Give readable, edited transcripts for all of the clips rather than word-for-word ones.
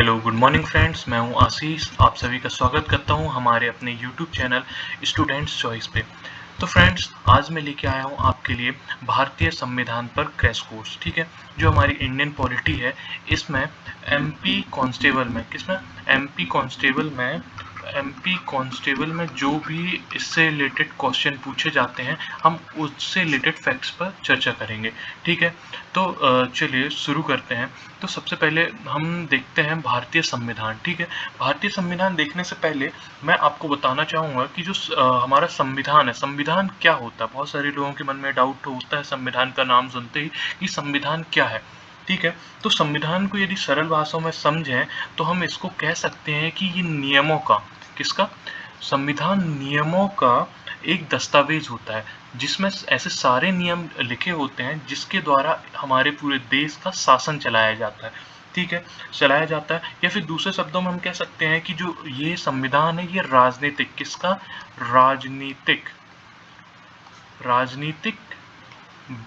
Hello good morning friends, मैं हूं आशीष। आप सभी का स्वागत करता हूं हमारे अपने यूट्यूब चैनल स्टूडेंट्स चॉइस पे। तो फ्रेंड्स, आज मैं लेके आया हूं आपके लिए भारतीय संविधान पर क्रैश कोर्स। ठीक है, जो हमारी इंडियन पॉलिटी है इसमें एमपी कांस्टेबल में एमपी कांस्टेबल में जो भी इससे रिलेटेड क्वेश्चन पूछे जाते हैं, हम उससे रिलेटेड फैक्ट्स पर चर्चा करेंगे। ठीक है, तो चलिए शुरू करते हैं। तो सबसे पहले हम देखते हैं भारतीय संविधान। ठीक है, भारतीय संविधान देखने से पहले मैं आपको बताना चाहूँगा कि जो हमारा संविधान है, संविधान क्या होता है। बहुत सारे लोगों के मन में डाउट होता है संविधान का नाम सुनते ही कि संविधान क्या है। ठीक है, तो संविधान को यदि सरल भाषाओं में समझें तो हम इसको कह सकते हैं कि ये नियमों का, किसका, संविधान नियमों का एक दस्तावेज होता है जिसमें ऐसे सारे नियम लिखे होते हैं जिसके द्वारा हमारे पूरे देश का शासन चलाया जाता है। ठीक है, चलाया जाता है, या फिर दूसरे शब्दों में हम कह सकते हैं कि जो ये संविधान है ये राजनीतिक, किसका, राजनीतिक राजनीतिक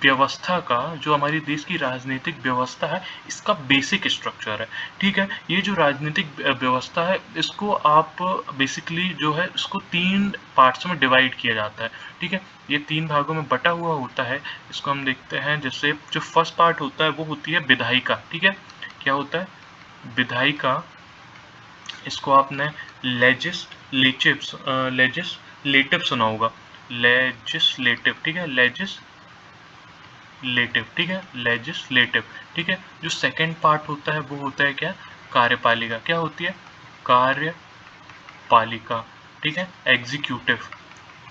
व्यवस्था का, जो हमारी देश की राजनीतिक व्यवस्था है इसका बेसिक स्ट्रक्चर है। ठीक है, ये जो राजनीतिक व्यवस्था है इसको आप बेसिकली जो है इसको 3 पार्ट्स में डिवाइड किया जाता है। ठीक है, ये 3 भागों में बटा हुआ होता है। इसको हम देखते हैं, जैसे जो फर्स्ट पार्ट होता है वो होती है विधायिका। ठीक है, क्या होता है, विधायिका। इसको आपने लेजिस्लेटिव सुना होगा, लेजिस्लेटिव। ठीक है, ठीक है, लेजिस्लेटिव। ठीक है, जो सेकंड पार्ट होता है वो होता है क्या, कार्यपालिका। क्या होती है, कार्यपालिका। ठीक है, एग्जीक्यूटिव।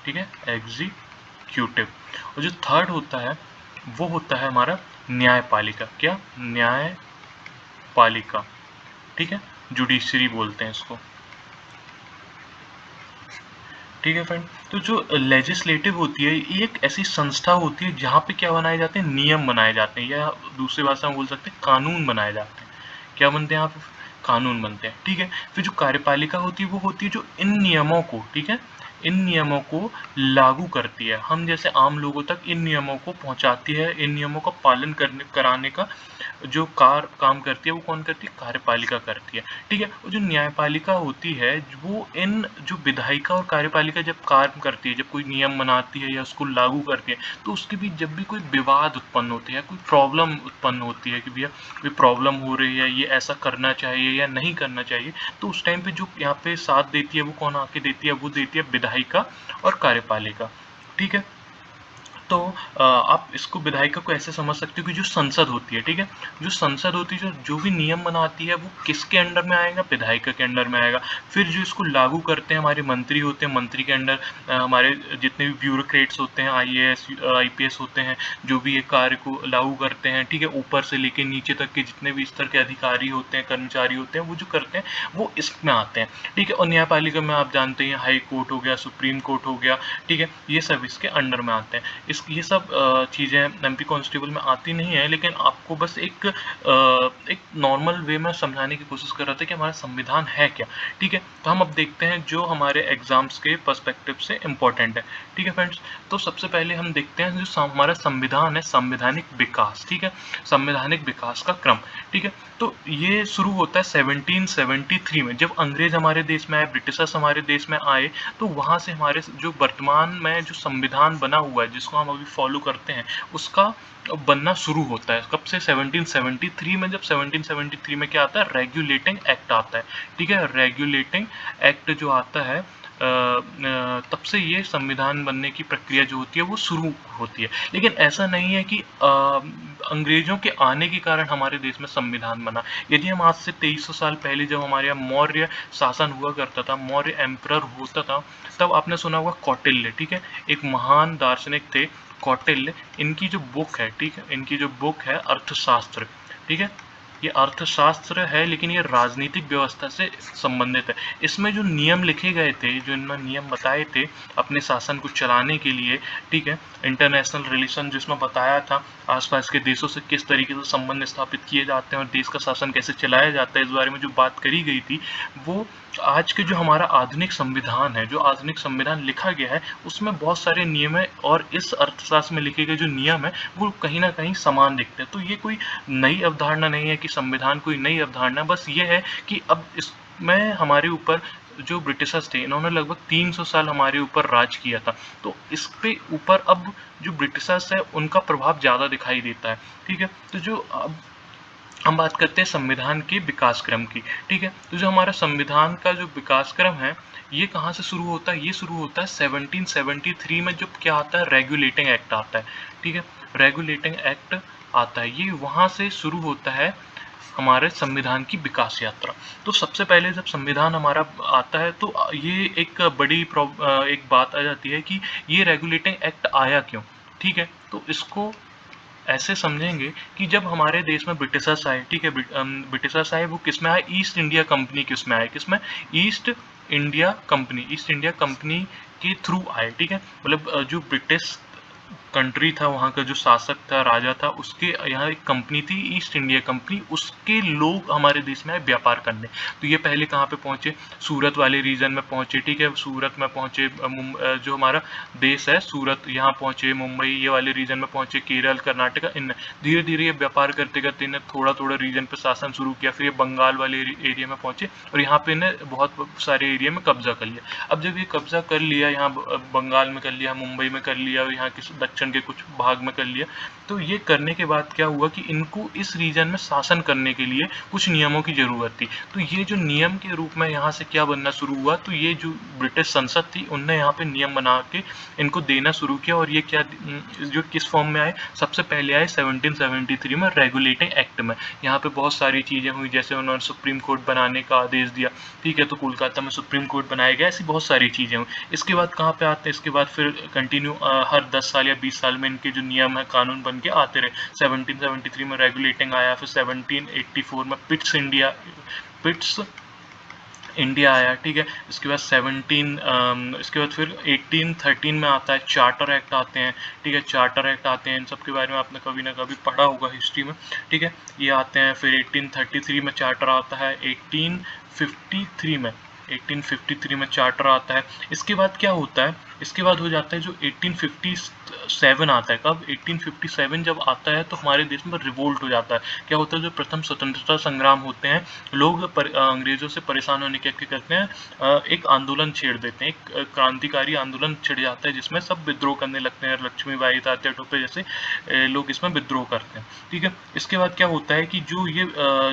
ठीक है, एग्जीक्यूटिव। और जो थर्ड होता है वो होता है हमारा न्यायपालिका। क्या, न्यायपालिका। ठीक है, जुडिशरी बोलते हैं इसको। ठीक है फ्रेंड, तो जो लेजिस्लेटिव होती है ये एक ऐसी संस्था होती है जहाँ पे क्या बनाए जाते हैं, नियम बनाए जाते हैं, या दूसरी भाषा में बोल सकते हैं कानून बनाए जाते हैं। क्या बनते हैं यहाँ पे, कानून बनते हैं। ठीक है, फिर जो कार्यपालिका होती है वो होती है जो इन नियमों को, ठीक है, इन नियमों को लागू करती है, हम जैसे आम लोगों तक इन नियमों को पहुंचाती है। इन नियमों का पालन कराने का जो काम करती है वो कौन करती है, कार्यपालिका करती है। ठीक है, और जो न्यायपालिका होती है वो इन जो विधायिका और कार्यपालिका जब कार्य करती है, जब कोई नियम बनाती है या उसको लागू करती है, तो उसके बीच जब भी कोई विवाद उत्पन्न होती है, कोई प्रॉब्लम उत्पन्न होती है कि भैया कोई प्रॉब्लम हो रही है, ये ऐसा करना चाहिए या नहीं करना चाहिए, तो उस टाइम पे जो यहाँ पे साथ देती है वो कौन आके देती है, वो देती है विधायिका और कार्यपालिका। ठीक है, तो आप इसको विधायिका को ऐसे समझ सकते हो कि जो संसद होती है, ठीक है, जो संसद होती है, जो भी नियम बनाती है वो किसके अंडर में आएगा, विधायिका के अंडर में आएगा। फिर जो इसको लागू करते हैं हमारे मंत्री होते हैं, मंत्री के अंडर हमारे जितने भी ब्यूरोक्रेट्स होते हैं, आईएएस आईपीएस होते हैं, जो भी ये कार्य को लागू करते हैं। ठीक है, ऊपर से लेके नीचे तक के जितने भी स्तर के अधिकारी होते हैं, कर्मचारी होते हैं, वो जो करते हैं वो इसमें आते हैं। ठीक है, और न्यायपालिका में आप जानते हैं हाई कोर्ट हो गया, सुप्रीम कोर्ट हो गया। ठीक है, ये सब इसके अंडर में आते हैं। ये सब चीज़ें एमपी कांस्टेबल में आती नहीं है, लेकिन आपको बस एक नॉर्मल वे में समझाने की कोशिश कर रहा था कि हमारा संविधान है क्या। ठीक है, तो हम अब देखते हैं जो हमारे एग्जाम्स के पर्सपेक्टिव से इम्पोर्टेंट है। ठीक है फ्रेंड्स, तो सबसे पहले हम देखते हैं जो हमारा संविधान है, संवैधानिक विकास। ठीक है, संवैधानिक विकास का क्रम। ठीक है, तो ये शुरू होता है 1773 में, जब अंग्रेज हमारे देश में आए, ब्रिटिशर्स हमारे देश में आए, तो वहाँ से हमारे जो वर्तमान में जो संविधान बना हुआ है जिसको हम अभी फॉलो करते हैं उसका बनना शुरू होता है। कब से, 1773 में। जब 1773 में क्या आता है, रेगुलेटिंग एक्ट आता है। ठीक है, रेगुलेटिंग एक्ट जो आता है तब से ये संविधान बनने की प्रक्रिया जो होती है वो शुरू होती है। लेकिन ऐसा नहीं है कि अंग्रेजों के आने के कारण हमारे देश में संविधान बना। यदि हम आज से 2300 साल पहले जब हमारे यहाँ मौर्य शासन हुआ करता था, मौर्य एम्परर होता था, तब आपने सुना होगा कौटिल्य। ठीक है, एक महान दार्शनिक थे कौटिल्य। इनकी जो बुक है, ठीक है, इनकी जो बुक है अर्थशास्त्र। ठीक है, ये अर्थशास्त्र है लेकिन ये राजनीतिक व्यवस्था से संबंधित है। इसमें जो नियम लिखे गए थे, जो इन्होंने नियम बताए थे अपने शासन को चलाने के लिए, ठीक है, इंटरनेशनल रिलेशन जिसमें बताया था आसपास के देशों से किस तरीके से संबंध स्थापित किए जाते हैं और देश का शासन कैसे चलाया जाता है, इस बारे में जो बात करी गई थी, वो आज के जो हमारा आधुनिक संविधान है, जो आधुनिक संविधान लिखा गया है, उसमें बहुत सारे नियम है और इस अर्थशास्त्र में लिखे गए जो नियम है वो कहीं ना कहीं समान दिखते हैं। तो ये कोई नई अवधारणा नहीं है कि संविधान कोई नई अवधारणा, बस ये है कि अब इसमें हमारे ऊपर जो ब्रिटिशर्स थे, इन्होंने लगभग 300 साल हमारे ऊपर राज किया था, तो इसके ऊपर अब जो ब्रिटिशर्स है उनका प्रभाव ज़्यादा दिखाई देता है। ठीक है, तो जो अब हम बात करते हैं संविधान के विकास क्रम की। ठीक है, तो जो हमारा संविधान का जो विकास क्रम है, ये कहाँ से शुरू होता है? ये शुरू होता है 1773 में, जब क्या आता है, रेगुलेटिंग एक्ट आता है। ठीक है, रेगुलेटिंग एक्ट आता है, ये वहाँ से शुरू होता है हमारे संविधान की विकास यात्रा। तो सबसे पहले जब संविधान हमारा आता है, तो ये एक बड़ी एक बात आ जाती है कि ये रेगुलेटिंग एक्ट आया क्यों? ठीक है, तो इसको ऐसे समझेंगे कि जब हमारे देश में ब्रिटिशर्स आए, ठीक है, ब्रिटिशर्स आए, वो किस में आए? ईस्ट इंडिया कंपनी किस में आए? किसमें? East India company, east India company के थ्रू आए। ठीक है, मतलब जो ब्रिटिश कंट्री था, वहाँ का जो शासक था, राजा था, उसके यहाँ एक कंपनी थी, ईस्ट इंडिया कंपनी, उसके लोग हमारे देश में आए व्यापार करने। तो ये पहले कहाँ पे पहुँचे? सूरत वाले रीजन में पहुँचे। ठीक है, सूरत में पहुँचे, जो हमारा देश है सूरत, यहाँ पहुँचे, मुंबई ये वाले रीजन में पहुँचे, केरल, कर्नाटका, इन धीरे धीरे ये व्यापार करते करते इन्हें थोड़ा थोड़ा रीजन पे शासन शुरू किया। फिर ये बंगाल वाले एरिया में पहुँचे और यहाँ पे इन्हें बहुत सारे एरिया में कब्जा कर लिया। अब जब ये कब्जा कर लिया, यहाँ बंगाल में कर लिया, मुंबई में कर लिया, और यहाँ किस दक्षिण के कुछ भाग में कर लिया, तो ये करने के बाद क्या हुआ कि इनको इस रीजन में शासन करने के लिए कुछ नियमों की जरूरत थी। तो ये जो नियम के रूप में यहाँ से क्या बनना शुरू हुआ, तो ये जो ब्रिटिश संसद थी, उनने यहाँ पे नियम बना के इनको देना शुरू किया। और ये क्या, जो किस फॉर्म में आए? सबसे पहले आए 1773 में रेगुलेटिंग एक्ट में। यहाँ पे बहुत सारी चीजें हुई, जैसे उन्होंने सुप्रीम कोर्ट बनाने का आदेश दिया। ठीक है, तो कोलकाता में सुप्रीम कोर्ट बनाया गया, ऐसी बहुत सारी चीजें हुई। इसके बाद कहाँ पे आते हैं? इसके बाद फिर कंटिन्यू हर 10 साल या 20 साल में इनके जो नियम है, कानून बन के आते रहे। 1773 में रेगुलेटिंग आया, फिर 1784 में पिट्स इंडिया आया। ठीक है, इसके बाद इसके बाद फिर 1813 में आता है चार्टर एक्ट आते हैं। ठीक है, चार्टर एक्ट आते हैं, इन सब के बारे में आपने कभी ना कभी पढ़ा होगा हिस्ट्री में। ठीक है, ये आते हैं। फिर 1833 में चार्टर आता है, 1853 में चार्टर आता है। इसके बाद क्या होता है? इसके बाद हो जाता है जो 1857 आता है। कब? 1857 जब आता है तो हमारे देश में रिवोल्ट हो जाता है। क्या होता है? जो प्रथम स्वतंत्रता संग्राम होते हैं, लोग अंग्रेजों से परेशान होने के क्या करते हैं, एक आंदोलन छेड़ देते हैं, एक क्रांतिकारी आंदोलन छिड़ जाता है, जिसमें सब विद्रोह करने लगते हैं। लक्ष्मीबाई, तात्या टोपे जैसे लोग इसमें विद्रोह करते हैं। ठीक है, इसके बाद क्या होता है कि जो ये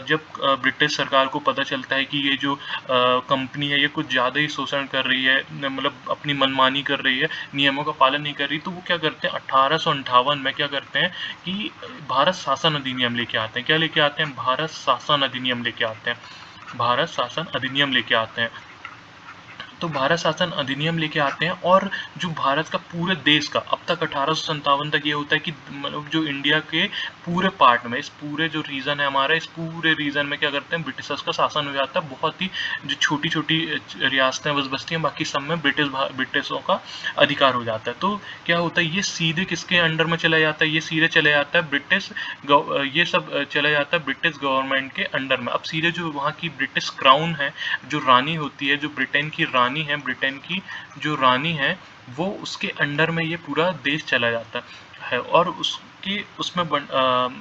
जब ब्रिटिश सरकार को पता चलता है कि ये जो कंपनी है, ये कुछ ज़्यादा ही शोषण कर रही है, मतलब अपनी मनमानी कर रही है, नियमों का पालन नहीं कर रही, तो वो क्या करते हैं, 1858 में क्या करते हैं कि भारत शासन अधिनियम लेके आते हैं। क्या लेके आते हैं? भारत शासन अधिनियम लेके आते हैं। भारत शासन अधिनियम लेके आते हैं। तो भारत शासन अधिनियम लेके आते हैं, और जो भारत का पूरे देश का अब तक 1857 तक ये होता है कि मतलब जो इंडिया के पूरे पार्ट में, इस पूरे जो रीजन है हमारा, इस पूरे रीजन में क्या करते हैं, ब्रिटिशर्स का शासन हो जाता है। बहुत ही जो छोटी छोटी रियासतें बस बसती हैं, बाकी सब में ब्रिटिशों का अधिकार हो जाता है। तो क्या होता है, ये सीधे किसके अंडर में चला जाता है? ये सीधे चले जाता है ये सब चला जाता है ब्रिटिश गवर्नमेंट के अंडर में। अब सीधे जो वहाँ की ब्रिटिश क्राउन है, जो रानी होती है, जो ब्रिटेन की रानी है, ब्रिटेन की जो रानी है, वो उसके अंडर में ये पूरा देश चला जाता है, और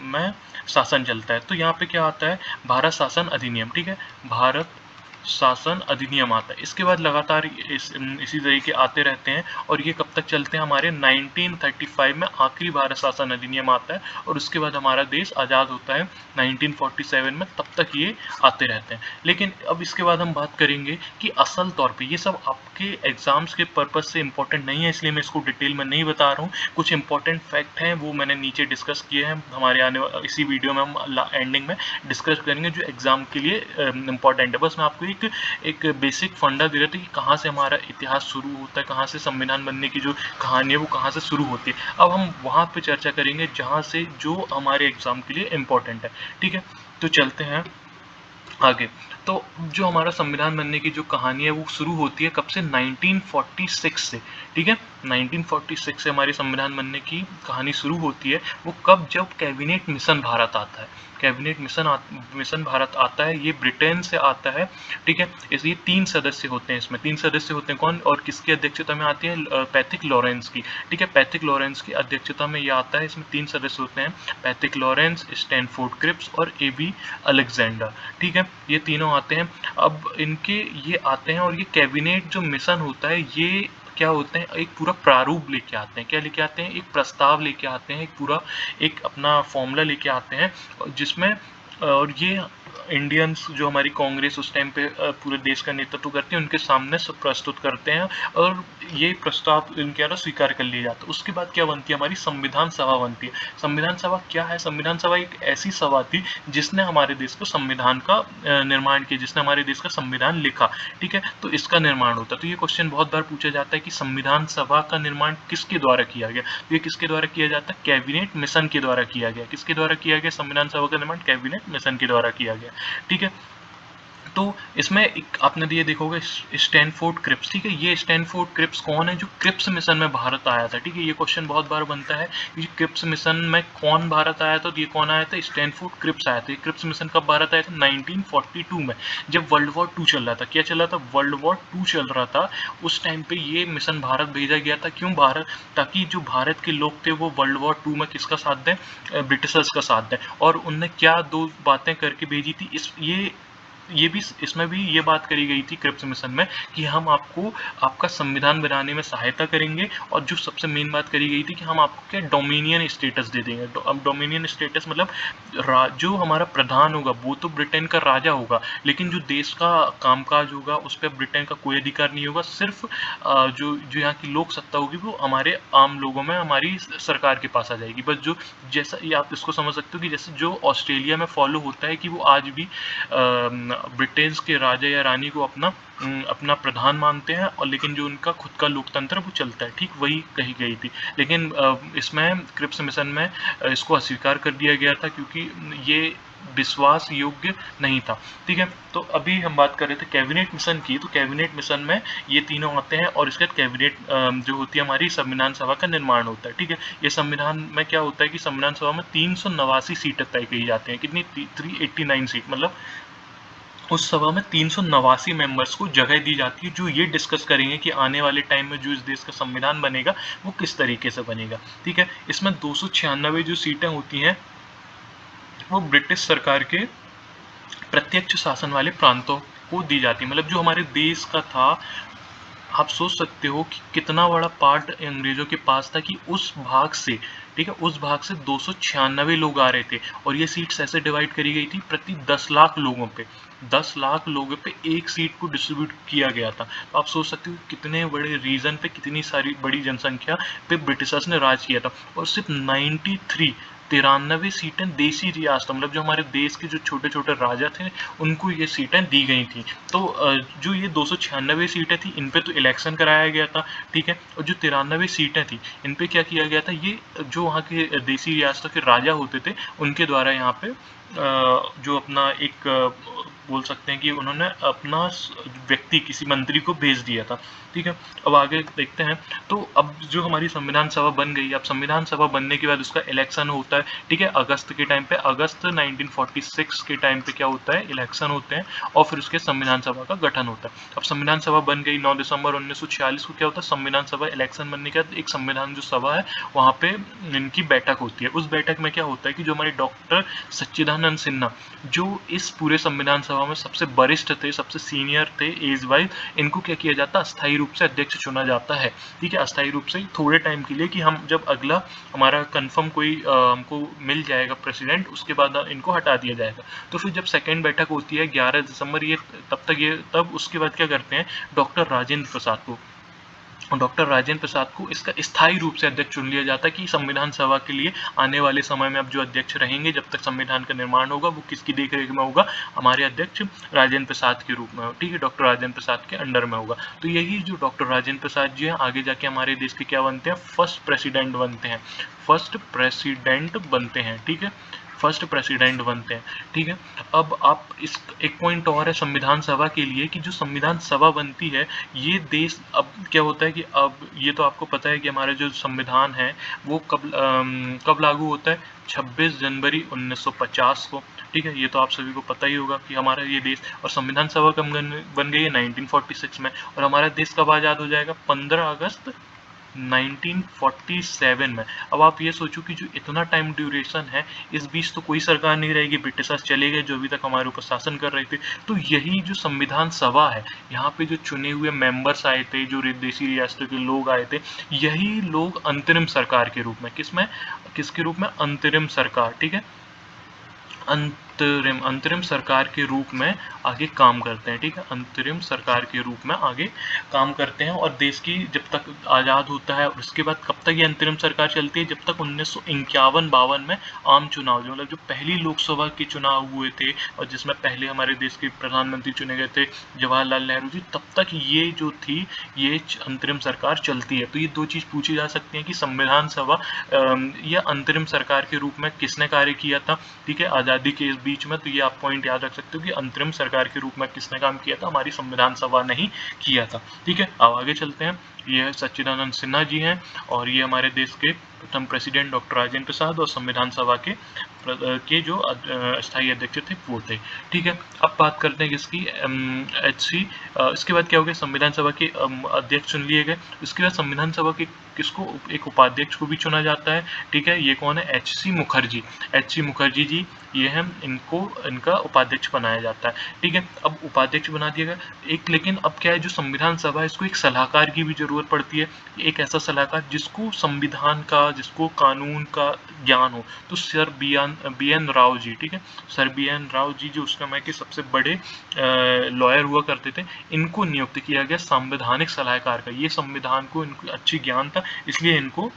में शासन चलता है। तो यहाँ पे क्या आता है? भारत शासन अधिनियम। ठीक है, भारत शासन अधिनियम आता है। इसके बाद लगातार इसी तरीके आते रहते हैं, और ये कब तक चलते हैं? हमारे 1935 में आखिरी भारत शासन अधिनियम आता है, और उसके बाद हमारा देश आज़ाद होता है 1947 में। तब तक ये आते रहते हैं। लेकिन अब इसके बाद हम बात करेंगे कि असल तौर पे ये सब आपके एग्जाम्स के पर्पज से इंपॉर्टेंट नहीं है, इसलिए मैं इसको डिटेल में नहीं बता रहा हूँ। कुछ इंपॉर्टेंट फैक्ट हैं, वो मैंने नीचे डिस्कस किए हैं, हमारे इसी वीडियो में हम एंडिंग में डिस्कस करेंगे, जो एग्जाम के लिए इंपॉर्टेंट है। बस मैं आपको एक बेसिक फंडा दे रहा था कि कहाँ से हमारा इतिहास शुरू होता है, कहाँ से संविधान बनने की जो कहानी है वो कहाँ से शुरू होती है। अब हम वहाँ पे चर्चा करेंगे जहाँ से जो हमारे एग्जाम के लिए इम्पोर्टेंट है। ठीक है, तो चलते हैं आगे तो जो हमारा संविधान बनने की जो कहानी है वो शुरू होती है कब से, 1946 से, ठीक है। 1946 से हमारी संविधान बनने की कहानी शुरू होती है। वो कब, जब कैबिनेट मिशन भारत आता है। कैबिनेट मिशन भारत आता है, ये ब्रिटेन से आता है, ठीक है। इसलिए 3 सदस्य होते हैं, इसमें 3 सदस्य होते हैं। कौन और किसकी अध्यक्षता में आती है? पैथिक लॉरेंस की, ठीक है। पैथिक लॉरेंस की अध्यक्षता में ये आता है। इसमें 3 सदस्य होते हैं, पैथिक लॉरेंस, स्टैनफोर्ड क्रिप्स और एबी अलेक्जेंडर, ठीक है। ये तीनों आते हैं। अब इनके ये आते हैं और ये कैबिनेट जो मिशन होता है, ये क्या होते हैं, एक पूरा प्रारूप लेके आते हैं। क्या लेके आते हैं? एक प्रस्ताव लेके आते हैं, एक पूरा एक अपना फॉर्मूला लेके आते हैं, जिसमें और ये इंडियंस जो हमारी कांग्रेस उस टाइम पे पूरे देश का नेतृत्व करती है, उनके सामने सब प्रस्तुत करते हैं और ये प्रस्ताव इनके द्वारा स्वीकार कर लिया जाता है। उसके बाद क्या बनती है? हमारी संविधान सभा बनती है। संविधान सभा क्या है? संविधान सभा एक ऐसी सभा थी जिसने हमारे देश को संविधान का निर्माण किया, जिसने हमारे देश का संविधान लिखा, ठीक है। तो इसका निर्माण होता है। तो ये क्वेश्चन बहुत बार पूछा जाता है कि संविधान सभा का निर्माण किसके द्वारा किया गया? तो ये किसके द्वारा किया जाता है? कैबिनेट मिशन के द्वारा किया गया। किसके द्वारा किया गया संविधान सभा का निर्माण? कैबिनेट मिशन के द्वारा किया गया, ठीक है। तो इसमें एक आपने ये देखोगे स्टैनफोर्ड क्रिप्स, ठीक है। ये स्टैनफोर्ड क्रिप्स कौन है? जो क्रिप्स मिशन में भारत आया था, ठीक है। ये क्वेश्चन बहुत बार बनता है कि क्रिप्स मिशन में कौन भारत आया था? तो ये कौन आया था? स्टैनफोर्ड क्रिप्स आया था। क्रिप्स मिशन कब भारत आया था? 1942 में, जब वर्ल्ड वॉर 2 चल रहा था। क्या चल रहा था? वर्ल्ड वॉर 2 चल रहा था। उस टाइम पे ये मिशन भारत भेजा गया था। क्यों भारत? ताकि जो भारत के लोग थे वो वर्ल्ड वॉर 2 में किसका साथ दें? ब्रिटिशर्स का साथ दें। और उनने क्या 2 बातें करके भेजी थी? ये भी इसमें भी ये बात करी गई थी क्रिप्स मिशन में कि हम आपको आपका संविधान बनाने में सहायता करेंगे, और जो सबसे मेन बात करी गई थी कि हम आपको क्या डोमिनियन स्टेटस दे देंगे। अब डोमिनियन स्टेटस मतलब जो हमारा प्रधान होगा वो तो ब्रिटेन का राजा होगा, लेकिन जो देश का कामकाज होगा उस पर ब्रिटेन का कोई अधिकार नहीं होगा। सिर्फ जो जो यहाँ की लोक सत्ता होगी वो हमारे आम लोगों में, हमारी सरकार के पास आ जाएगी। बस जो जैसा ये आप इसको समझ सकते हो कि जैसे जो ऑस्ट्रेलिया में फॉलो होता है कि वो आज भी ब्रिटेन के राजा या रानी को अपना प्रधान मानते हैं, और लेकिन जो उनका खुद का लोकतंत्र वो चलता है, ठीक वही कही गई थी। लेकिन इसमें क्रिप्स मिशन में इसको अस्वीकार कर दिया गया था क्योंकि ये विश्वास योग्य नहीं था, ठीक है। तो अभी हम बात कर रहे थे कैबिनेट मिशन की। तो कैबिनेट मिशन में ये तीनों आते हैं और इसके बाद कैबिनेट जो होती है हमारी संविधान सभा का निर्माण होता है, ठीक है। ये संविधान में क्या होता है कि संविधान सभा में 389 सीटें तय की जाती हैं। कितनी? 389 सीट, मतलब उस सभा में 389 मेंबर्स को जगह दी जाती है, जो ये डिस्कस करेंगे कि आने वाले टाइम में जो इस देश का संविधान बनेगा वो किस तरीके से बनेगा, ठीक है। इसमें 296 जो सीटें होती हैं वो ब्रिटिश सरकार के प्रत्यक्ष शासन वाले प्रांतों को दी जाती है। मतलब जो हमारे देश का था, आप सोच सकते हो कि कितना बड़ा पार्ट अंग्रेजों के पास था कि उस भाग से, ठीक है, उस भाग से 296 लोग आ रहे थे, और ये सीट्स ऐसे डिवाइड करी गई थी प्रति 10 लाख लोगों पे। 10 लाख लोगों पे एक सीट को डिस्ट्रीब्यूट किया गया था। तो आप सोच सकते हो कितने बड़े रीजन पे कितनी सारी बड़ी जनसंख्या पे ब्रिटिशर्स ने राज किया था। और सिर्फ 93 सीटें देसी रियासत, मतलब जो हमारे देश के जो छोटे छोटे राजा थे उनको ये सीटें दी गई थी। तो जो ये 296 सीटें थी इन पे तो इलेक्शन कराया गया था, ठीक है। और जो 93 सीटें थी इन पे क्या किया गया था, ये जो वहाँ के देसी रियासतों के राजा होते थे उनके द्वारा यहाँ पे जो अपना एक बोल सकते हैं कि उन्होंने अपना व्यक्ति किसी मंत्री को भेज दिया था, ठीक है। अब आगे देखते हैं। तो अब जो हमारी संविधान सभा बन गई, अब संविधान सभा बनने के बाद उसका इलेक्शन होता है, ठीक है। अगस्त के टाइम पे, अगस्त 1946 के टाइम पे क्या होता है, इलेक्शन होते हैं और फिर उसके संविधान सभा का गठन होता है। अब संविधान सभा बन गई 9 दिसंबर 1946 को। क्या होता है, संविधान सभा इलेक्शन बनने के बाद एक संविधान जो सभा है वहाँ पे इनकी बैठक होती है। उस बैठक में क्या होता है कि जो हमारे डॉक्टर सच्चिदानंद सिन्हा, जो इस पूरे संविधान सभा में सबसे वरिष्ठ थे, सबसे सीनियर थे एज वाइज, इनको क्या किया जाता है, अस्थायी रूप से अध्यक्ष चुना जाता है, ठीक है। अस्थायी रूप से थोड़े टाइम के लिए कि हम जब अगला हमारा कंफर्म कोई हमको मिल जाएगा प्रेसिडेंट, उसके बाद इनको हटा दिया जाएगा। तो फिर जब सेकेंड बैठक होती है 11 दिसंबर, ये तब उसके बाद क्या करते हैं, डॉक्टर राजेंद्र प्रसाद को, डॉक्टर राजेंद्र प्रसाद को इसका स्थायी रूप से अध्यक्ष चुन लिया जाता है कि संविधान सभा के लिए आने वाले समय में अब जो अध्यक्ष रहेंगे, जब तक संविधान का निर्माण होगा, वो किसकी देखरेख में होगा, हमारे अध्यक्ष राजेंद्र प्रसाद के रूप में, ठीक है, डॉक्टर राजेंद्र प्रसाद के अंडर में होगा। तो यही जो डॉक्टर राजेंद्र प्रसाद जी हैं आगे जाके हमारे देश के क्या बनते हैं, फर्स्ट प्रेसिडेंट बनते हैं, फर्स्ट प्रेसिडेंट बनते हैं, ठीक है, फर्स्ट प्रेसिडेंट बनते हैं। ठीक है, अब आप इस एक पॉइंट और है संविधान सभा के लिए कि जो संविधान सभा बनती है ये देश, अब क्या होता है कि अब ये तो आपको पता है कि हमारा जो संविधान है वो कब लागू होता है, 26 जनवरी 1950 को। ठीक है, ये तो आप सभी को पता ही होगा कि हमारा ये देश, और संविधान सभा कब बन गई है 1946 में, और हमारा देश कब आज़ाद हो जाएगा, 15 अगस्त 1947 में। अब आप ये सोचो कि जो इतना टाइम ड्यूरेशन है, इस बीच तो कोई सरकार नहीं रहेगी, ब्रिटिशर्स चले गए जो अभी तक हमारे ऊपर शासन कर रहे थे। तो यही जो संविधान सभा है, यहाँ पे जो चुने हुए मेंबर्स आए थे, जो देशी रियासतों के लोग आए थे, यही लोग अंतरिम सरकार के रूप में, किसके रूप में, अंतरिम सरकार, ठीक है, अंतरिम सरकार के रूप में आगे काम करते हैं। ठीक है, अंतरिम सरकार के रूप में आगे काम करते हैं, और देश की जब तक आज़ाद होता है, उसके बाद कब तक ये अंतरिम सरकार चलती है, जब तक 1951-52 में आम चुनाव, मतलब जो पहली लोकसभा के चुनाव हुए थे और जिसमें पहले हमारे देश के प्रधानमंत्री चुने गए थे जवाहरलाल नेहरू जी, तब तक ये जो थी ये अंतरिम सरकार चलती है। तो ये दो चीज़ पूछी जा सकती हैं कि संविधान सभा या अंतरिम सरकार के रूप में किसने कार्य किया था। ठीक है, आज़ादी के इस बीच में, तो ये आप पॉइंट याद रख सकते हो कि अंतरिम सरकार के रूप में किसने काम किया था, हमारी संविधान सभा ने ही किया था। ठीक है, अब आगे चलते हैं। ये सच्चिदानंद सिन्हा जी हैं, और ये हमारे देश के प्रथम प्रेसिडेंट डॉक्टर राजेंद्र प्रसाद और संविधान सभा के जो स्थायी अध्यक्ष थे वो थे। ठीक है, अब बात करते हैं किसकी, इसके बाद क्या हो गया, संविधान सभा के अध्यक्ष चुन लिए गए। इसके बाद संविधान सभा के किसको, एक उपाध्यक्ष को भी चुना जाता है। ठीक है, ये कौन है, एच.सी. मुखर्जी। एच.सी. मुखर्जी जी ये हैं, इनका उपाध्यक्ष बनाया जाता है। ठीक है, अब उपाध्यक्ष बना दिया गया एक, लेकिन अब क्या है, जो संविधान सभा है इसको एक सलाहकार की भी जरूरत पड़ती है, एक ऐसा सलाहकार जिसको संविधान का, जिसको कानून का ज्ञान हो। तो sir B N Rao ji, ठीक है, sir B N Rao ji जो उस समय के सबसे बड़े लॉयर हुआ करते थे, इनको नियुक्त किया गया संवैधानिक सलाहकार का। ये संविधान को इनको अच्छी ज्ञान था, इसलिए इनको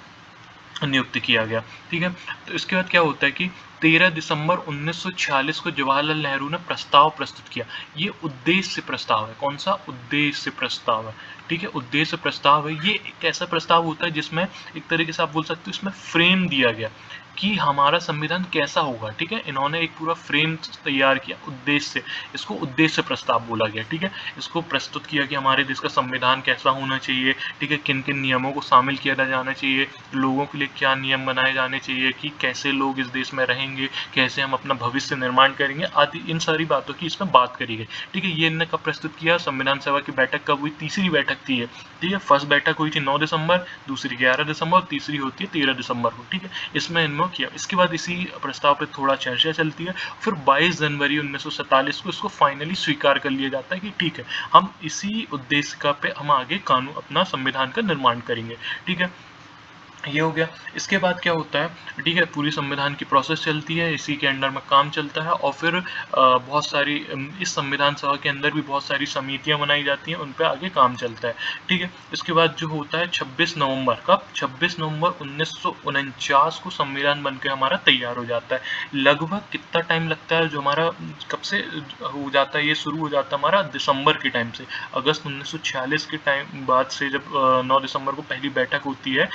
नियुक्त किया गया। ठीक है, तो इसके बाद क्या होता है कि 13 दिसंबर 1946 को जवाहरलाल नेहरू ने प्रस्ताव प्रस्तुत किया। ये उद्देश्य प्रस्ताव है, कौन सा, उद्देश्य प्रस्ताव है। ठीक है, उद्देश्य प्रस्ताव है, ये एक ऐसा प्रस्ताव होता है जिसमें एक तरीके से आप बोल सकते हो इसमें फ्रेम दिया गया कि हमारा संविधान कैसा होगा। ठीक है, इन्होंने एक पूरा फ्रेम तैयार किया उद्देश्य, इसको उद्देश्य प्रस्ताव बोला गया। ठीक है, इसको प्रस्तुत किया कि हमारे देश का संविधान कैसा होना चाहिए। ठीक है, किन किन नियमों को शामिल किया जाना चाहिए, लोगों के लिए क्या नियम बनाए जाने चाहिए, कि कैसे लोग इस देश में रहेंगे, कैसे हम अपना भविष्य निर्माण करेंगे, आदि इन सारी बातों की इसमें बात करी गई। ठीक है, ये इन्होंने कब प्रस्तुत किया, संविधान सभा की बैठक कब हुई, तीसरी बैठक थी ये। ठीक है, फर्स्ट बैठक हुई थी 9 दिसंबर, दूसरी 11 दिसंबर, और तीसरी होती है 13 दिसंबर को। ठीक है, इसमें इन्होंने किया। इसके बाद इसी प्रस्ताव पे थोड़ा चर्चा चलती है, फिर 22 जनवरी 1947 को इसको फाइनली स्वीकार कर लिया जाता है कि ठीक है, हम इसी उद्देश्य का पे हम आगे कानून, अपना संविधान का निर्माण करेंगे। ठीक है, ये हो गया। इसके बाद क्या होता है, ठीक है, पूरी संविधान की प्रोसेस चलती है, इसी के अंडर में काम चलता है, और फिर बहुत सारी इस संविधान सभा के अंदर भी बहुत सारी समितियां बनाई जाती हैं, उन पे आगे काम चलता है। ठीक है, इसके बाद जो होता है 26 नवंबर, कब, 26 नवंबर 1949 को संविधान बनकर हमारा तैयार हो जाता है। लगभग कितना टाइम लगता है, जो हमारा कब से हो जाता है, ये शुरू हो जाता है हमारा दिसंबर के टाइम से, अगस्त 1946 के टाइम बाद से, जब 9 दिसंबर को पहली बैठक होती है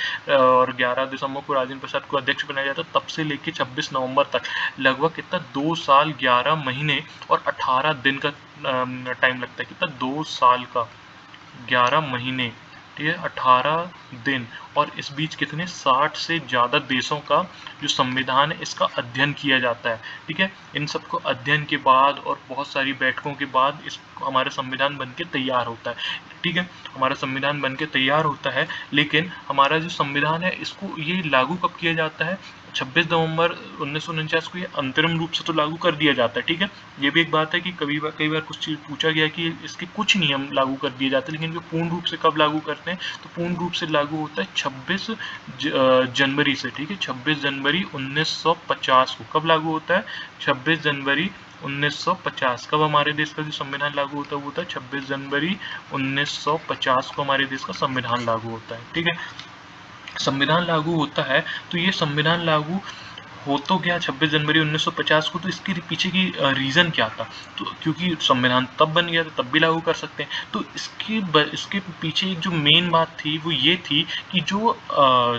और 11 दिसंबर को राजेंद्र प्रसाद को अध्यक्ष बनाया जाता है, तब से लेके 26 नवंबर तक लगभग कितना, 2 साल 11 महीने और 18 दिन का टाइम लगता है। कितना, 2 साल का 11 महीने, ठीक है, 18 दिन, और इस बीच कितने, 60 से ज़्यादा देशों का जो संविधान है इसका अध्ययन किया जाता है। ठीक है, इन सबको अध्ययन के बाद और बहुत सारी बैठकों के बाद इस हमारा संविधान बन के तैयार होता है। ठीक है, हमारा संविधान बन के तैयार होता है, लेकिन हमारा जो संविधान है इसको ये लागू कब किया जाता है, 26 नवंबर 1949 को ये अंतरिम रूप से तो लागू कर दिया जाता है। ठीक है, ये भी एक बात है कि कई बार कुछ चीज़ पूछा गया कि इसके कुछ नियम लागू कर दिए जाते हैं, लेकिन जो पूर्ण रूप से कब लागू करते हैं, तो पूर्ण रूप से लागू होता है 26 जनवरी से। ठीक है, 26 जनवरी 1950 को कब लागू होता है, 26 जनवरी 1950, कब हमारे देश का जो संविधान लागू होता है वो होता है 26 जनवरी 1950 को हमारे देश का संविधान लागू होता है। ठीक है, संविधान लागू होता है, तो ये संविधान लागू हो तो गया 26 जनवरी 1950 को, तो इसके पीछे की रीज़न क्या था? तो क्योंकि संविधान तब बन गया था, तब भी लागू कर सकते हैं। तो इसके पीछे एक जो मेन बात थी वो ये थी कि जो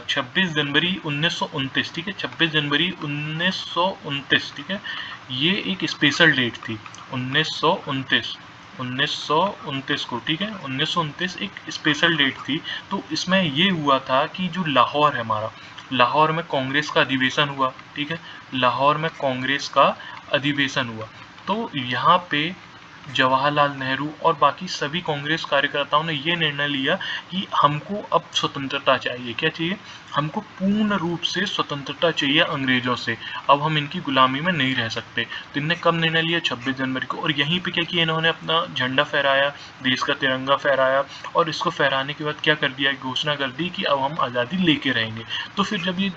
26 जनवरी 1929, ठीक है, 26 जनवरी 1929, ठीक है, ये एक स्पेशल डेट थी। 1929 1929 को, ठीक है, 1929 एक स्पेशल डेट थी। तो इसमें ये हुआ था कि जो लाहौर है हमारा, लाहौर में कांग्रेस का अधिवेशन हुआ, ठीक है, लाहौर में कांग्रेस का अधिवेशन हुआ। तो यहाँ पे जवाहरलाल नेहरू और बाकी सभी कांग्रेस कार्यकर्ताओं ने ये निर्णय लिया कि हमको अब स्वतंत्रता चाहिए। क्या चाहिए? हमको पूर्ण रूप से स्वतंत्रता चाहिए अंग्रेजों से। अब हम इनकी गुलामी में नहीं रह सकते। तो इनने कब निर्णय लिया? 26 जनवरी को। और यहीं पे क्या किया इन्होंने? अपना झंडा फहराया, देश का तिरंगा फहराया, और इसको फहराने के बाद क्या कर दिया? घोषणा कर दी कि अब हम आज़ादी लेके रहेंगे। तो फिर जब ये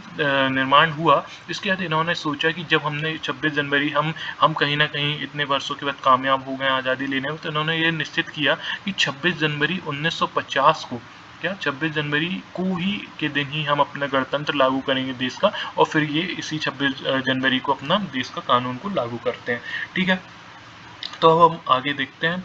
निर्माण हुआ, इसके बाद इन्होंने सोचा कि जब हमने 26 जनवरी हम कहीं ना कहीं इतने वर्षों के बाद कामयाब हो गए आज़ादी लेने में, तो इन्होंने ये निश्चित किया कि 26 जनवरी 1950 को, क्या 26 जनवरी को ही के दिन ही हम अपना गणतंत्र लागू करेंगे देश का, और फिर ये इसी 26 जनवरी को अपना देश का कानून को लागू करते हैं। ठीक है, तो अब हम आगे देखते हैं।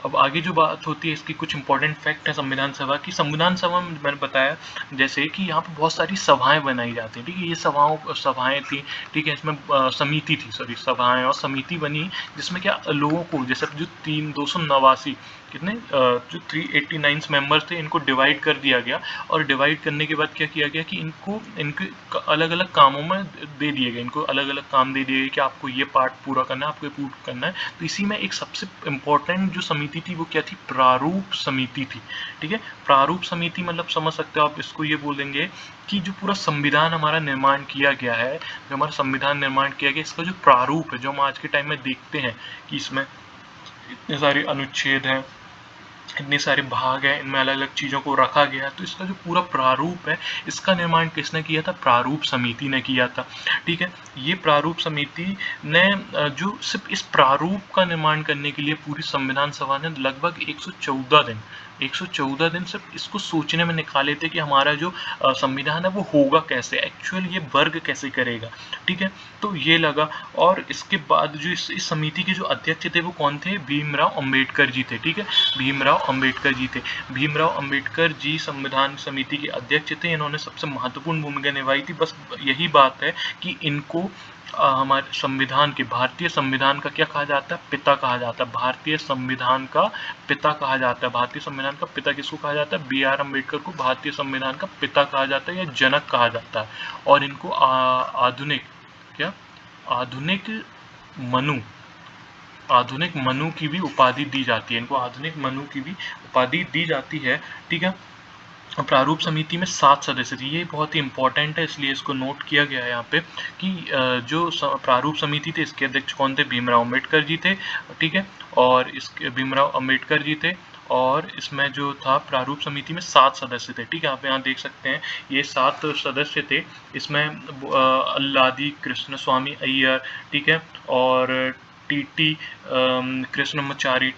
अब आगे जो बात होती है, इसकी कुछ इंपॉर्टेंट फैक्ट है संविधान सभा की। संविधान सभा में मैंने बताया जैसे कि यहाँ पे बहुत सारी सभाएं बनाई जाती हैं, ठीक है, ये सभाएं थी, ठीक है, इसमें समिति थी, सॉरी, सभाएं और समिति बनी, जिसमें क्या लोगों को, जैसे जो 289 कितने जो 389 मेंबर्स थे, इनको डिवाइड कर दिया गया। और डिवाइड करने के बाद क्या किया गया कि इनके अलग अलग कामों में दे दिए गए, इनको अलग अलग काम दे दिए गए कि आपको ये पार्ट पूरा करना है, आपको ये पूरा करना है। तो इसी में एक सबसे इम्पोर्टेंट जो समिति थी वो क्या थी? प्रारूप समिति थी। ठीक है, प्रारूप समिति मतलब समझ सकते हो आप, इसको ये बोलेंगे कि जो पूरा संविधान हमारा निर्माण किया गया है, जो हमारा संविधान निर्माण किया गया, इसका जो प्रारूप है, जो हम आज के टाइम में देखते हैं कि इसमें इतने सारे अनुच्छेद हैं, इतने सारे भाग हैं, इनमें अलग अलग चीज़ों को रखा गया है, तो इसका जो पूरा प्रारूप है, इसका निर्माण किसने किया था? प्रारूप समिति ने किया था। ठीक है, ये प्रारूप समिति ने जो सिर्फ इस प्रारूप का निर्माण करने के लिए पूरी संविधान सभा ने लगभग 114 दिन सिर्फ इसको सोचने में निकाले थे कि हमारा जो संविधान है वो होगा कैसे, एक्चुअल ये वर्ग कैसे करेगा। ठीक है, तो ये लगा। और इसके बाद जो इस समिति के जो अध्यक्ष थे वो कौन थे? भीमराव अंबेडकर जी थे। ठीक है, भीमराव अंबेडकर जी थे। भीमराव अंबेडकर जी संविधान समिति के अध्यक्ष थे। इन्होंने सबसे महत्वपूर्ण भूमिका निभाई थी। बस यही बात है कि इनको हमारे संविधान के, भारतीय संविधान का क्या कहा जाता है? पिता कहा जाता है। भारतीय संविधान का पिता कहा जाता है। भारतीय संविधान का पिता किसको कहा जाता है? B.R. अम्बेडकर को भारतीय संविधान का पिता कहा जाता है या जनक कहा जाता है। और इनको आधुनिक क्या आधुनिक मनु आधुनिक मनु की भी उपाधि दी जाती है। इनको आधुनिक मनु की भी उपाधि दी जाती है। ठीक है, प्रारूप समिति में 7 सदस्य थे। ये बहुत ही इंपॉर्टेंट है, इसलिए इसको नोट किया गया है यहाँ पे कि जो प्रारूप समिति थे, इसके अध्यक्ष कौन थे? भीमराव अंबेडकर जी थे। ठीक है, और इसके भीमराव अंबेडकर जी थे। और इसमें जो था प्रारूप समिति में 7 सदस्य थे। ठीक है, आप यहाँ देख सकते हैं ये 7 सदस्य थे। इसमें अल्लादी कृष्ण स्वामी अय्यर, ठीक है, और टीटी कृष्णमाचारी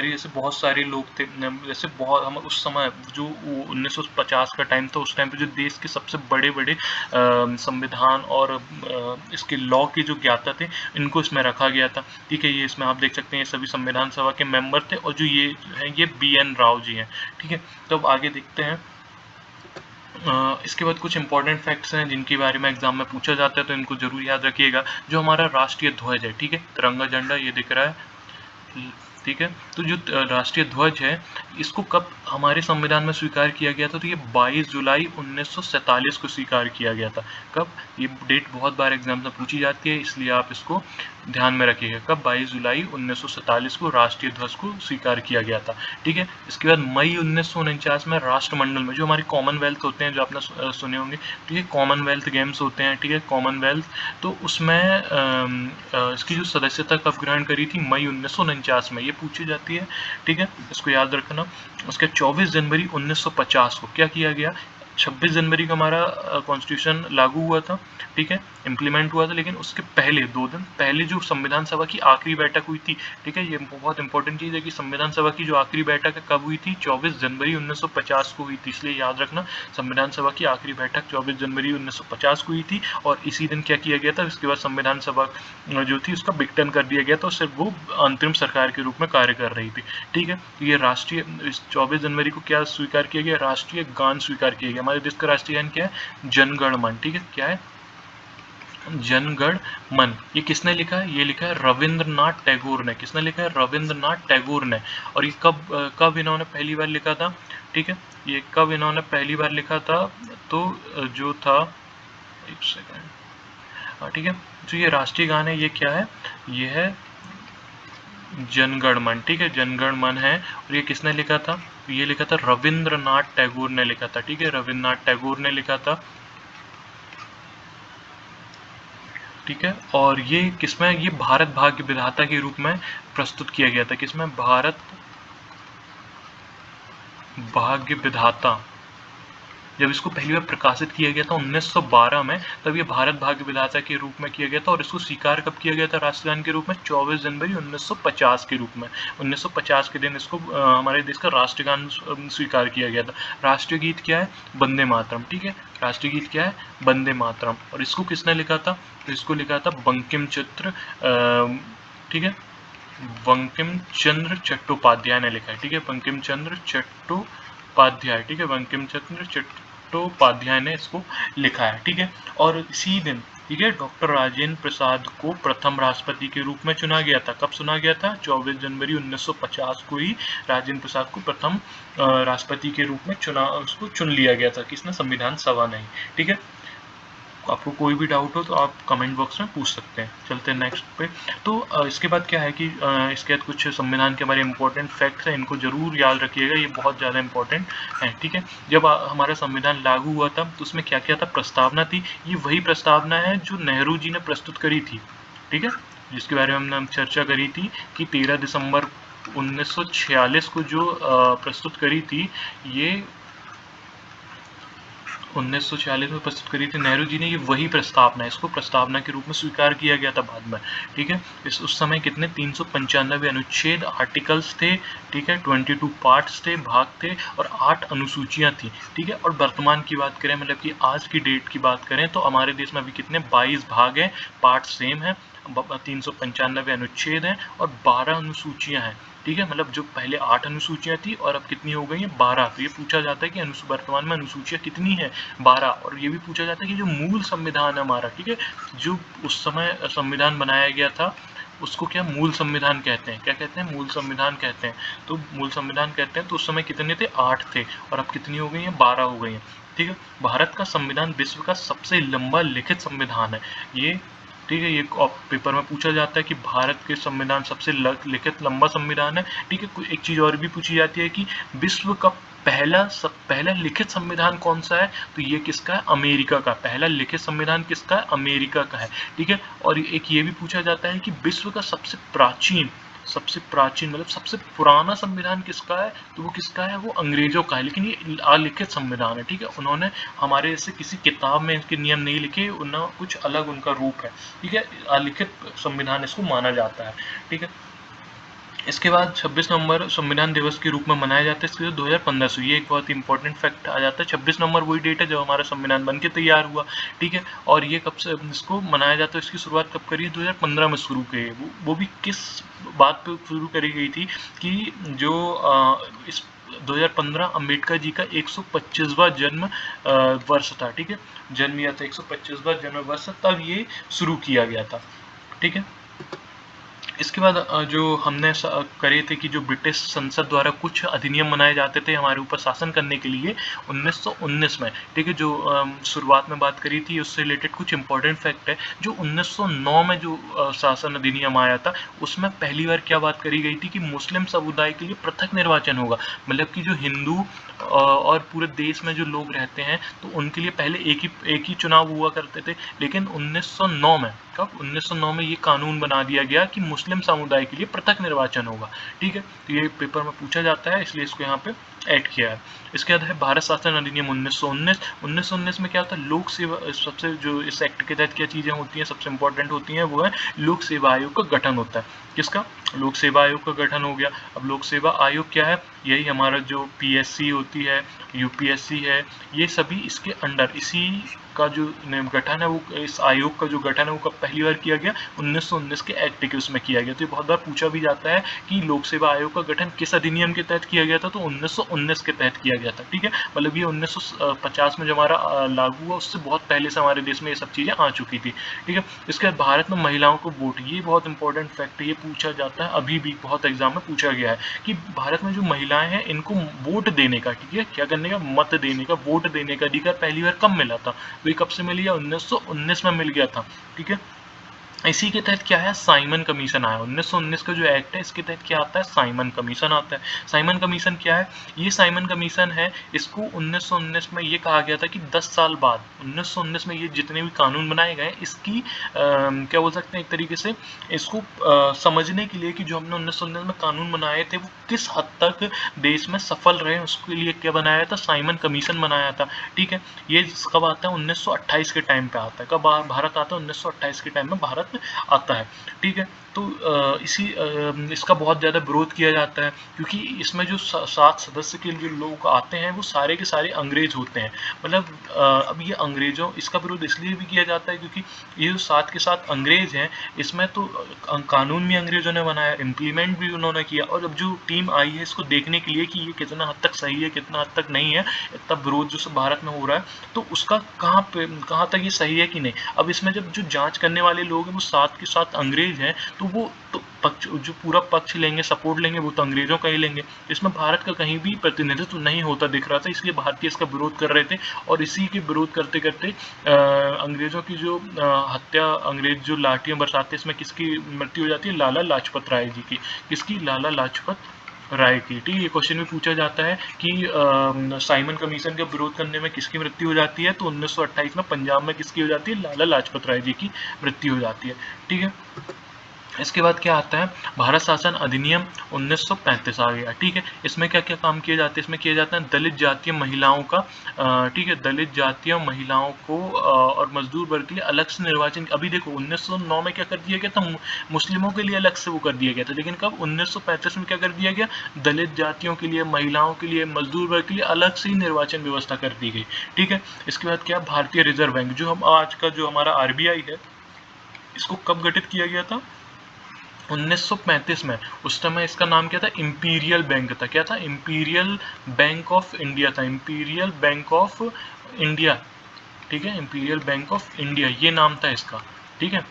जैसे बहुत सारे लोग थे। जैसे बहुत हम उस समय जो 1950 का टाइम था, उस टाइम पे जो देश के सबसे बड़े बड़े संविधान और इसके लॉ के जो ज्ञाता थे, इनको इसमें रखा गया था। ठीक है, ये इसमें आप देख सकते हैं, ये सभी संविधान सभा के मेंबर थे। और जो ये हैं, ये BN राव जी हैं। ठीक है, तो अब आगे देखते हैं। इसके बाद कुछ इंपॉर्टेंट फैक्ट्स हैं जिनके बारे में एग्जाम में पूछा जाता है, तो इनको जरूर याद रखिएगा। जो हमारा राष्ट्रीय ध्वज है, ठीक है, तिरंगा झंडा ये दिख रहा है, ठीक है, तो जो राष्ट्रीय ध्वज है, इसको कब हमारे संविधान में स्वीकार किया गया था? तो ये 22 जुलाई 1947 को स्वीकार किया गया था। कब? ये डेट बहुत बार एग्जाम में पूछी जाती है, इसलिए आप इसको ध्यान में रखिएगा। कब? 22 जुलाई 1947 को राष्ट्रीय ध्वज को स्वीकार किया गया था। ठीक है, इसके बाद मई 1949 में राष्ट्रमंडल में, जो हमारे कॉमनवेल्थ होते हैं, जो आपने सुने होंगे, ठीक है, कॉमनवेल्थ गेम्स होते हैं, ठीक है, कॉमनवेल्थ, तो उसमें इसकी जो सदस्यता कब ग्रहण करी थी? मई 1949 में, ये पूछी जाती है। ठीक है, इसको याद रखना। उसके 24 जनवरी 1950 को क्या किया गया? 26 जनवरी का हमारा कॉन्स्टिट्यूशन लागू हुआ था। ठीक है, इम्प्लीमेंट हुआ था, लेकिन उसके पहले 2 दिन पहले जो संविधान सभा की आखिरी बैठक हुई थी, ठीक है, ये बहुत इंपॉर्टेंट चीज़ है कि संविधान सभा की जो आखिरी बैठक है कब हुई थी, 24 जनवरी 1950 को हुई थी। इसलिए याद रखना, संविधान सभा की आखिरी बैठक 24 जनवरी 1950 को हुई थी, और इसी दिन क्या किया गया था, इसके बाद संविधान सभा जो थी उसका विघटन कर दिया गया था, और सिर्फ वो अंतरिम सरकार के रूप में कार्य कर रही थी। ठीक है, ये राष्ट्रीय, इस 24 जनवरी को क्या स्वीकार किया गया, राष्ट्रीय गान स्वीकार किया गया। हमारे देश का राष्ट्रीय गान क्या है, जन गण मन। ठीक है, क्या है, जन गण मन। ये किसने लिखा है, ये लिखा है रविंद्रनाथ टैगोर ने। किसने लिखा है, रविंद्रनाथ टैगोर ने। और ये कब इन्होंने पहली बार लिखा था, ठीक है, ये कब इन्होंने पहली बार लिखा था, तो जो था, एक सेकंड, ठीक है, तो ये राष्ट्रीय गान है, ये क्या है, ये है जनगण मन। ठीक है, जनगण मन है, और ये किसने लिखा था, ये लिखा था रविंद्रनाथ टैगोर ने लिखा था। ठीक है, रविंद्रनाथ टैगोर ने लिखा था। ठीक है, और ये किसमें, ये भारत भाग्य विधाता के रूप में प्रस्तुत किया गया था। किसमें, भारत भाग्य विधाता, जब इसको पहली बार प्रकाशित किया गया था 1912 में, तब ये भारत भाग्य विधाता के रूप में किया गया था। और इसको स्वीकार कब किया गया था राष्ट्रगान के रूप में, 24 जनवरी 1950 के रूप में। 1950 के दिन इसको हमारे देश का राष्ट्रगान स्वीकार किया गया था। राष्ट्रीय गीत क्या है, वंदे मातरम। ठीक है, राष्ट्रीय गीत क्या है, वंदे मातरम। और इसको किसने लिखा था, तो इसको लिखा था बंकिम चंद्र, ठीक है, बंकिम चंद्र चट्टोपाध्याय ने लिखा है। ठीक है, बंकिम चंद्र चट्टोपाध्याय, ठीक है, बंकिम चंद्र चट्टोपाध्याय ने इसको लिखा है। ठीक है, और इसी दिन, ठीक है, डॉक्टर राजेंद्र प्रसाद को प्रथम राष्ट्रपति के रूप में चुना गया था। कब चुना गया था, 24 जनवरी 1950 को ही राजेंद्र प्रसाद को प्रथम राष्ट्रपति के रूप में उसको चुन लिया गया था। किसने, संविधान सभा ने। ठीक है, आपको कोई भी डाउट हो तो आप कमेंट बॉक्स में पूछ सकते हैं। चलते हैं नेक्स्ट पे। तो इसके बाद क्या है कि इसके बाद कुछ संविधान के हमारे इंपॉर्टेंट फैक्ट्स हैं, इनको जरूर याद रखिएगा, ये बहुत ज़्यादा इंपॉर्टेंट है। ठीक है, जब हमारा संविधान लागू हुआ था तो उसमें क्या क्या था, प्रस्तावना थी। ये वही प्रस्तावना है जो नेहरू जी ने प्रस्तुत करी थी। ठीक है, जिसके बारे में हमने चर्चा करी थी कि 13 दिसंबर 1946 को जो प्रस्तुत करी थी, ये 1946 में प्रस्तुत करी थी नेहरू जी ने। ये वही प्रस्तावना है, इसको प्रस्तावना के रूप में स्वीकार किया गया था बाद में। ठीक है, उस समय कितने 395 अनुच्छेद, आर्टिकल्स थे। ठीक है, 22 पार्ट्स थे, भाग थे, और 8 अनुसूचियां थी। ठीक है, और वर्तमान की बात करें, मतलब कि आज की डेट की बात करें, तो हमारे देश में अभी कितने 22 भाग हैं, पार्ट सेम है, 395 अनुच्छेद हैं, और 12 अनुसूचियां हैं। ठीक है, मतलब जो पहले 8 अनुसूचियां थी और अब कितनी हो गई है, 12। तो ये पूछा जाता है कि वर्तमान में अनुसूचियां कितनी है, 12। और ये भी पूछा जाता है कि जो मूल संविधान है हमारा, ठीक है, जो उस समय संविधान बनाया गया था, उसको क्या मूल संविधान कहते हैं, क्या कहते हैं, मूल संविधान कहते हैं। तो मूल संविधान कहते हैं, तो उस समय कितने थे, 8 थे, और अब कितनी हो गई है, 12 हो गई है। ठीक है, भारत का संविधान विश्व का सबसे लंबा लिखित संविधान है ये। ठीक है, ये पेपर में पूछा जाता है कि भारत के संविधान सबसे लिखित लंबा संविधान है। ठीक है, एक चीज और भी पूछी जाती है कि विश्व का पहला लिखित संविधान कौन सा है, तो ये किसका है, अमेरिका का। पहला लिखित संविधान किसका है, अमेरिका का है। ठीक है, और एक ये भी पूछा जाता है कि विश्व का सबसे प्राचीन मतलब सबसे पुराना संविधान किसका है, तो वो किसका है, वो अंग्रेजों का है, लेकिन ये अलिखित संविधान है। ठीक है, उन्होंने हमारे जैसे किसी किताब में इसके नियम नहीं लिखे, उन्हें कुछ अलग उनका रूप है। ठीक है, अलिखित संविधान इसको माना जाता है। ठीक है, इसके बाद 26 नवंबर संविधान दिवस के रूप में मनाया जाता है, इसके 2015 से। ये एक बहुत इंपॉर्टेंट फैक्ट आ जाता है, 26 नवंबर वही डेट है जब हमारा संविधान बनके तैयार हुआ। ठीक है, और ये कब से इसको मनाया जाता है, इसकी शुरुआत कब करी, 2015 में शुरू की। वो भी किस बात पे शुरू करी गई थी कि जो इस 2015 अम्बेडकर जी का 125वां जन्म वर्ष था। ठीक है, जन्म या था 125वां जन्म वर्ष, तब ये शुरू किया गया था। ठीक है, इसके बाद जो हमने करे थे कि जो ब्रिटिश संसद द्वारा कुछ अधिनियम बनाए जाते थे हमारे ऊपर शासन करने के लिए 1919 में। ठीक है, जो शुरुआत में बात करी थी उससे रिलेटेड कुछ इंपॉर्टेंट फैक्ट है। जो 1909 में जो शासन अधिनियम आया था, उसमें पहली बार क्या बात करी गई थी कि मुस्लिम समुदाय के लिए पृथक निर्वाचन होगा। मतलब कि जो हिंदू और पूरे देश में जो लोग रहते हैं, तो उनके लिए पहले एक ही चुनाव हुआ करते थे, लेकिन 1909 में, कब 1909 में ये कानून बना दिया गया कि मुस्लिम समुदाय के लिए पृथक निर्वाचन होगा। ठीक है, तो ये पेपर में पूछा जाता है, इसलिए इसको यहाँ पे ऐड किया है। इसके बाद है भारत शासन अधिनियम 1919। 1919 में क्या होता है, लोक सेवा, सबसे जो इस एक्ट के तहत क्या चीजें होती हैं सबसे इंपॉर्टेंट होती हैं, वो है लोक सेवा आयोग का गठन होता है। किसका? लोक सेवा आयोग का गठन हो गया। अब लोक सेवा आयोग क्या है? यही हमारा जो पीएससी होती है, यूपीएससी है, ये सभी इसके अंडर, इसी का जो गठन है, वो इस आयोग का जो गठन है वो कब पहली बार किया गया? 1919 के एक्ट के उसमें किया गया। तो ये बहुत बार पूछा भी जाता है कि लोक सेवा आयोग का गठन किस अधिनियम के तहत किया गया था? तो 1919 के तहत किया गया था। ठीक है, मतलब ये 1950 में जो हमारा लागू हुआ, उससे बहुत पहले से हमारे देश में ये सब चीजें आ चुकी थी। ठीक है, इसके बाद भारत में महिलाओं को वोट, ये बहुत इंपॉर्टेंट फैक्ट है, ये पूछा जाता है, अभी भी बहुत एग्जाम में पूछा गया है कि भारत में जो महिलाएं हैं इनको वोट देने का, ठीक है, क्या करने का, मत देने का, वोट देने का अधिकार पहली बार कब मिला था? तो ये कब से मिल गया? 1919 में मिल गया था। ठीक है, इसी के तहत क्या है, साइमन कमीशन आया। 1919 का जो एक्ट है, इसके तहत क्या आता है? साइमन कमीशन आता है। साइमन कमीशन क्या है? ये साइमन कमीशन है, इसको 1919 में ये कहा गया था कि 10 साल बाद, 1919 में ये जितने भी कानून बनाए गए, इसकी क्या बोल सकते हैं, एक तरीके से इसको समझने के लिए कि जो हमने 1919 में कानून बनाए थे वो किस हद तक देश में सफल रहे, उसके लिए क्या बनाया था? साइमन कमीशन बनाया था। ठीक है, ये कब आता है? 1928 के टाइम पे आता है। कब भारत आता है? 1928 के टाइम में भारत आता है। ठीक है, तो इसका बहुत ज़्यादा विरोध किया जाता है, क्योंकि इसमें जो 7 सदस्य के जो लोग आते हैं वो सारे के सारे अंग्रेज होते हैं। मतलब अब ये अंग्रेजों, इसका विरोध इसलिए भी किया जाता है क्योंकि ये जो 7 के 7 अंग्रेज हैं, इसमें तो कानून भी अंग्रेजों ने बनाया, इम्प्लीमेंट भी उन्होंने किया, और अब जो टीम आई है इसको देखने के लिए कि ये कितना हद तक सही है, कितना हद तक नहीं है, इतना विरोध जो भारत में हो रहा है, तो उसका कहाँ तक ये सही है कि नहीं। अब इसमें जब जो जांच करने वाले लोग हैं वो 7 के 7 अंग्रेज हैं, तो वो तो पक्ष, जो पूरा पक्ष लेंगे, सपोर्ट लेंगे, वो तो अंग्रेजों का ही लेंगे। इसमें भारत का कहीं भी प्रतिनिधित्व नहीं होता दिख रहा था, इसलिए भारतीय इसका विरोध कर रहे थे, और इसी के विरोध करते करते अंग्रेजों की जो हत्या, अंग्रेज जो लाठियां बरसाते, इसमें किसकी मृत्यु हो जाती है? लाला लाजपत राय जी की। किसकी? लाला लाजपत राय की। ठीक है, ये क्वेश्चन भी पूछा जाता है कि साइमन कमीशन का विरोध करने में किसकी मृत्यु हो जाती है? तो 1928 में पंजाब में किसकी हो जाती है? लाला लाजपत राय जी की मृत्यु हो जाती है। ठीक है, इसके बाद क्या आता है? भारत शासन अधिनियम 1935 आ गया। ठीक है, इसमें क्या क्या काम किए जाते हैं? इसमें किए जाते हैं दलित जातीय महिलाओं का, ठीक है, दलित जातीय महिलाओं को और मजदूर वर्ग के लिए अलग से निर्वाचन। अभी देखो 1909 में क्या कर दिया गया था? मुस्लिमों के लिए अलग से वो कर दिया गया था, लेकिन कब? 1935 में क्या कर दिया गया? दलित जातियों के लिए, महिलाओं के लिए, मजदूर वर्ग के लिए अलग से ही निर्वाचन व्यवस्था कर दी गई। ठीक है, इसके बाद क्या? भारतीय रिजर्व बैंक, जो हम आज का जो हमारा आरबीआई है, इसको कब गठित किया गया था? 1935 में। उस समय इसका नाम क्या था? इंपीरियल बैंक था। क्या था? इंपीरियल बैंक ऑफ इंडिया था। Imperial bank of India. ठीक है, इंपीरियल बैंक ऑफ इंडिया ये नाम था इसका। ठीक है,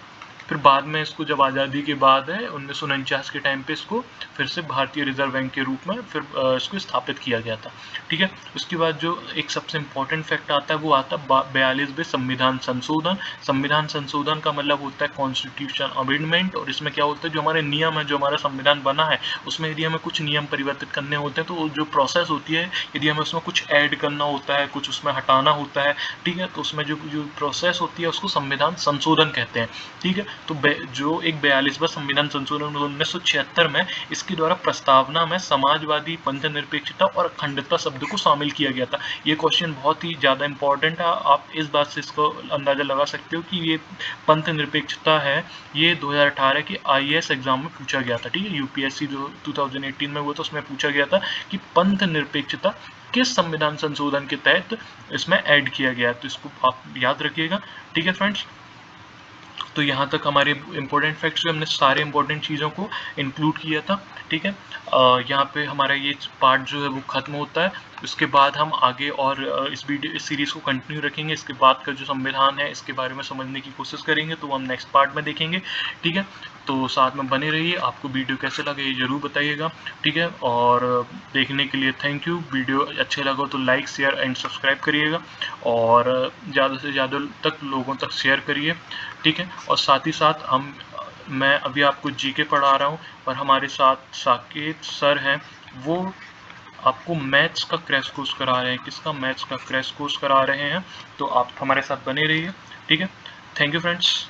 फिर बाद में इसको जब आज़ादी के बाद है 1949 के टाइम पे इसको फिर से भारतीय रिजर्व बैंक के रूप में फिर इसको स्थापित किया गया था। ठीक है, उसके बाद जो एक सबसे इम्पोर्टेंट फैक्ट आता है वो आता है 42वें संविधान संशोधन। संविधान संशोधन का मतलब होता है कॉन्स्टिट्यूशन अमेंडमेंट, और इसमें क्या होता है? जो हमारे नियम है, जो हमारा संविधान बना है, उसमें यदि हमें कुछ नियम परिवर्तित करने होते हैं तो जो प्रोसेस होती है, यदि हमें उसमें कुछ ऐड करना होता है, कुछ उसमें हटाना होता है, ठीक है, तो उसमें जो जो प्रोसेस होती है उसको संविधान संशोधन कहते हैं। ठीक है, तो जो एक 42वां संविधान संशोधन 1976 में, इसके द्वारा प्रस्तावना में समाजवादी, पंथनिरपेक्षता और अखंडता शब्द को शामिल किया गया था। ये क्वेश्चन बहुत ही ज़्यादा इंपॉर्टेंट है, आप इस बात से इसको अंदाजा लगा सकते हो कि ये पंथनिरपेक्षता है, ये 2018 के IAS एग्जाम में पूछा गया था। ठीक है, यूपीएससी जो 2018 में हुआ था उसमें पूछा गया था कि पंथनिरपेक्षता किस संविधान संशोधन के तहत इसमें ऐड किया गया, तो इसको आप याद रखिएगा। ठीक है फ्रेंड्स, तो यहाँ तक हमारे इंपॉर्टेंट फैक्ट्स, हमने सारे इंपॉर्टेंट चीज़ों को इंक्लूड किया था। ठीक है, यहाँ पे हमारा ये पार्ट जो है वो खत्म होता है। उसके बाद हम आगे और इस सीरीज़ को कंटिन्यू रखेंगे। इसके बाद का जो संविधान है इसके बारे में समझने की कोशिश करेंगे, तो हम नेक्स्ट पार्ट में देखेंगे। ठीक है, तो साथ में बने रहिए। आपको वीडियो कैसे लगे ये ज़रूर बताइएगा। ठीक है, और देखने के लिए थैंक यू। वीडियो अच्छे लगा तो लाइक, शेयर एंड सब्सक्राइब करिएगा, और ज़्यादा से ज़्यादा तक लोगों तक शेयर करिए। ठीक है, और साथ ही साथ मैं अभी आपको जीके पढ़ा रहा हूँ, और हमारे साथ साकेत सर हैं, वो आपको मैथ्स का क्रैश कोर्स करा रहे हैं। किसका? मैथ्स का क्रैश कोर्स करा रहे हैं, तो आप हमारे साथ बने रहिए। ठीक है, थैंक यू फ्रेंड्स।